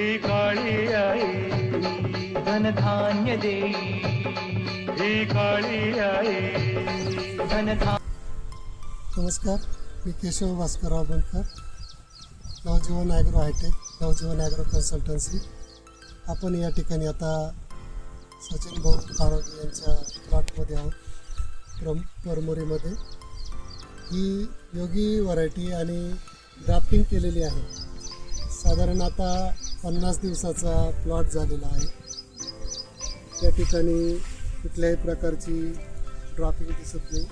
ही काळी आई धनधान्य देई ही काळी आई नमस्कार, मी केशव भास्करराव बनकर, नवजीवन ॲग्रो हायटेक, नवजीवन ॲग्रो कन्सल्टन्सी. आपण या ठिकाणी आता सचिन भाऊ काळोगे यांच्या प्लॉटमध्ये आहोत, परमोरीमध्ये. ही योगी व्हरायटी आणि ड्राफ्टिंग केलेली आहे. साधारण आता 50 दिवसाचा प्लॉट झालेला आहे. या ठिकाणी कुठल्याही प्रकारची ड्रॉपिंग दिसत नाही.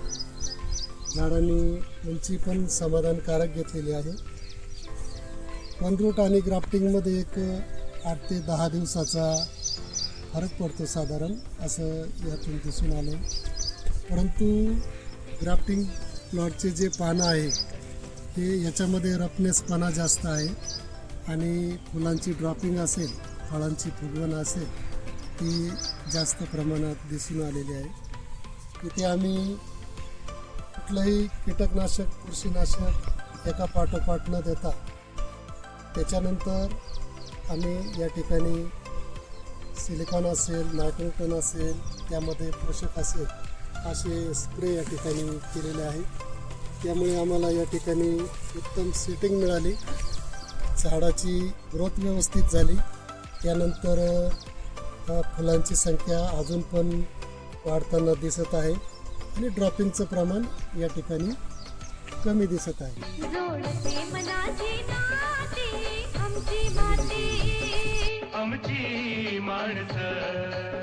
झाडांनी उंची पण समाधानकारक घेतलेली आहे. वनरूट आणि ग्राफ्टिंगमध्ये एक 8 ते 10 दिवसाचा फरक पडतो साधारण, असं यातून दिसून आलं. परंतु ग्राफ्टिंग प्लॉटचे जे पानं आहे ते याच्यामध्ये रफनेसपणा जास्त आहे आणि फुलांची ड्रॉपिंग असेल, फळांची फुगवण असेल, ती जास्त प्रमाणात दिसून आलेली आहे. इथे आम्ही कुठलंही कीटकनाशक, बुरशीनाशक एका पाठोपाठ न देता त्याच्यानंतर आम्ही या ठिकाणी सिलिकॉन असेल, नायट्रोजन असेल, त्यामध्ये पोषक असेल असे स्प्रे या ठिकाणी केलेले आहे. त्यामुळे आम्हाला या ठिकाणी उत्तम सेटिंग मिळाली, झाडाची ग्रोथ व्यवस्थित झाली. त्यानंतर फुलांची संख्या अजून पण वाढताना दिसत आहे आणि ड्रॉपिंगचं प्रमाण या ठिकाणी कमी दिसत आहे. आमची माणसं